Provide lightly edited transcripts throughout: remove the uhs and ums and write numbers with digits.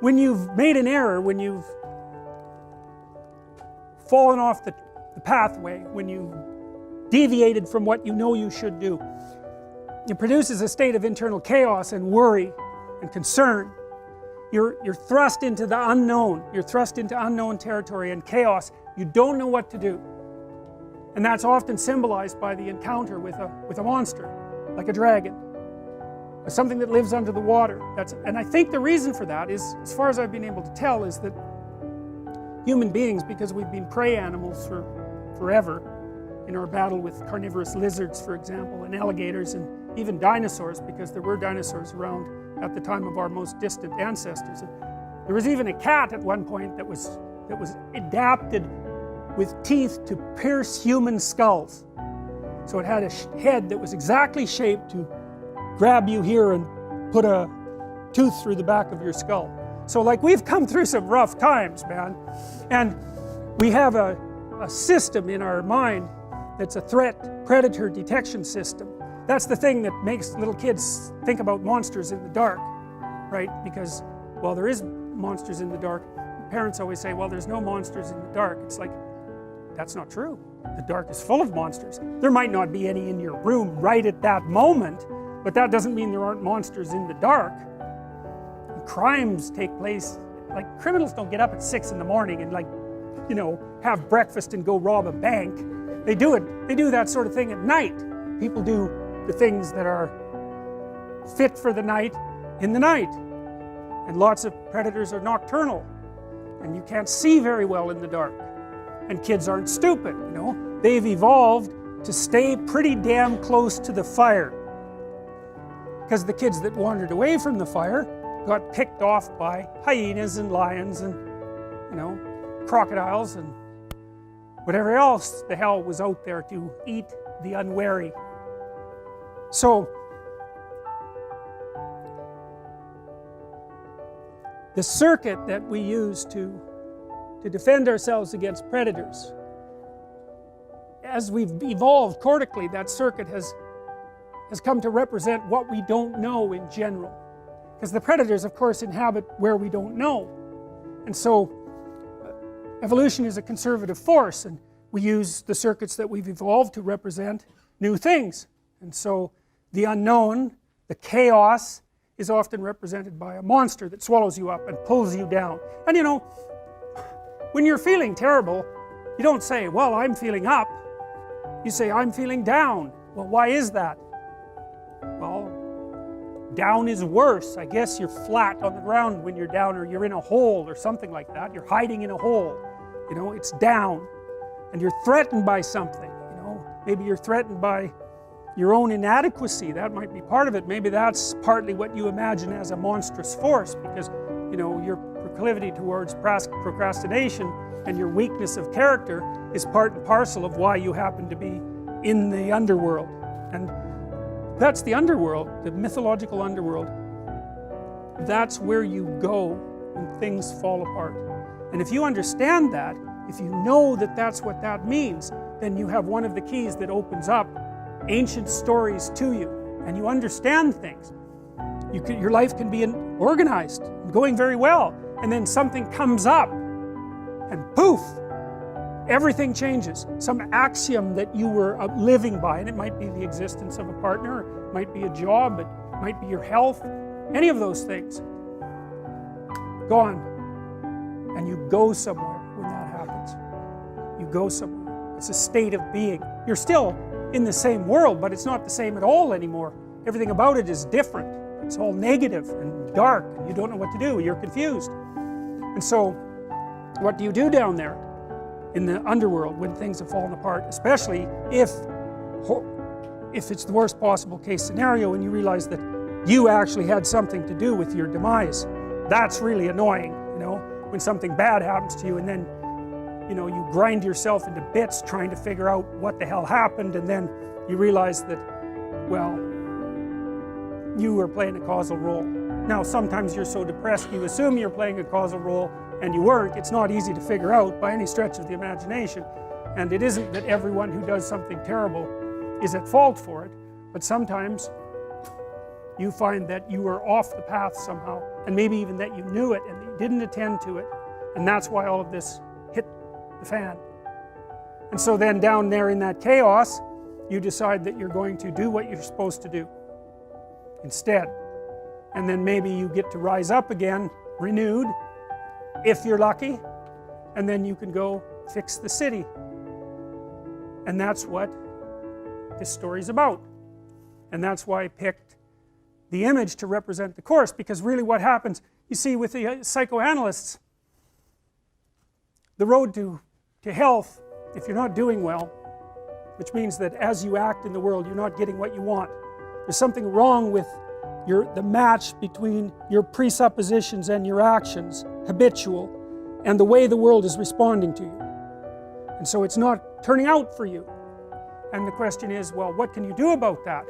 when you've made an error, when you've fallen off the pathway, when you've deviated from what you know you should do, it produces a state of internal chaos and worry and concern. You're thrust into the unknown. You're thrust into unknown territory and chaos. You don't know what to do. And that's often symbolized by the encounter with a monster, like a dragon, or something that lives under the water. And I think the reason for that is, as far as I've been able to tell, is that human beings, because we've been prey animals for forever, in our battle with carnivorous lizards, for example, and alligators, and even dinosaurs, because there were dinosaurs around at the time of our most distant ancestors. And there was even a cat at one point that was adapted with teeth to pierce human skulls. So it had a head that was exactly shaped to grab you here and put a tooth through the back of your skull. So like, we've come through some rough times, man. And we have a system in our mind that's a threat predator detection system. That's the thing that makes little kids think about monsters in the dark, right? Because, well, there is monsters in the dark. Parents always say, well, there's no monsters in the dark. It's like, that's not true. The dark is full of monsters. There might not be any in your room right at that moment, but that doesn't mean there aren't monsters in the dark. And crimes take place, like, criminals don't get up at 6 in the morning and, like, you know, have breakfast and go rob a bank. They do that sort of thing at night. People do the things that are fit for the night in the night. And lots of predators are nocturnal, and you can't see very well in the dark. And kids aren't stupid, you know. They've evolved to stay pretty damn close to the fire, because the kids that wandered away from the fire got picked off by hyenas and lions and, you know, crocodiles and whatever else the hell was out there to eat the unwary. So the circuit that we use to defend ourselves against predators, as we've evolved cortically, that circuit has come to represent what we don't know in general. Because the predators, of course, inhabit where we don't know. And so evolution is a conservative force, and we use the circuits that we've evolved to represent new things. And so the unknown, the chaos, is often represented by a monster that swallows you up and pulls you down. And you know, when you're feeling terrible, you don't say, well, I'm feeling up. You say, I'm feeling down. Well, why is that? Well, down is worse. I guess you're flat on the ground when you're down, or you're in a hole or something like that. You're hiding in a hole. You know, it's down. And you're threatened by something, you know. Maybe you're threatened by your own inadequacy. That might be part of it. Maybe that's partly what you imagine as a monstrous force, because, you know, your proclivity towards procrastination and your weakness of character is part and parcel of why you happen to be in the underworld. And that's the underworld, the mythological underworld. That's where you go when things fall apart. And if you understand that, if you know that that's what that means, then you have one of the keys that opens up ancient stories to you, and you understand things. Your life can be organized, going very well, and then something comes up, and poof, everything changes. Some axiom that you were living by, and it might be the existence of a partner, it might be a job, it might be your health, any of those things, gone. And you go somewhere when that happens. You go somewhere. It's a state of being. You're still in the same world, but it's not the same at all anymore. Everything about it is different. It's all negative and dark, and you don't know what to do. You're confused. And so, what do you do down there in the underworld when things have fallen apart, especially if it's the worst possible case scenario and you realize that you actually had something to do with your demise? That's really annoying, you know, when something bad happens to you, and then, you know, you grind yourself into bits trying to figure out what the hell happened, and then you realize that, well, you were playing a causal role. Now, sometimes you're so depressed you assume you're playing a causal role, and you weren't. It's not easy to figure out by any stretch of the imagination. And it isn't that everyone who does something terrible is at fault for it, but sometimes you find that you were off the path somehow, and maybe even that you knew it and you didn't attend to it, and that's why all of this hit the fan. And so then down there in that chaos, you decide that you're going to do what you're supposed to do instead. And then maybe you get to rise up again, renewed, if you're lucky, and then you can go fix the city. And that's what this story's about. And that's why I picked the image to represent the course, because really what happens, you see, with the psychoanalysts, the road to health, if you're not doing well, which means that as you act in the world, you're not getting what you want. There's something wrong with the match between your presuppositions and your actions, habitual, and the way the world is responding to you. And so it's not turning out for you. And the question is, well, what can you do about that?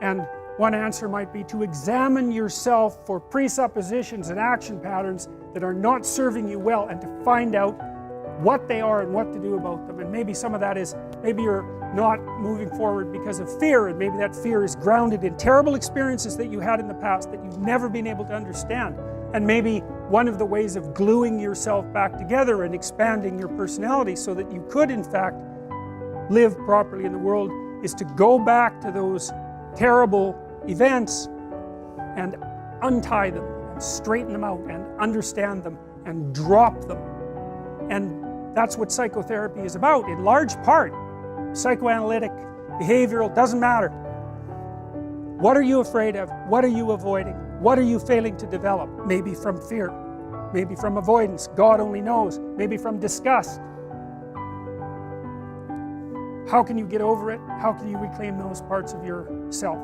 And one answer might be to examine yourself for presuppositions and action patterns that are not serving you well, and to find out what they are and what to do about them. And maybe some of that is, maybe you're not moving forward because of fear, and maybe that fear is grounded in terrible experiences that you had in the past that you've never been able to understand. And maybe one of the ways of gluing yourself back together and expanding your personality so that you could in fact live properly in the world is to go back to those terrible events and untie them and straighten them out and understand them and drop them. And that's what psychotherapy is about, in large part. Psychoanalytic, behavioral, doesn't matter. What are you afraid of? What are you avoiding? What are you failing to develop? Maybe from fear, maybe from avoidance, God only knows, maybe from disgust. How can you get over it? How can you reclaim those parts of yourself?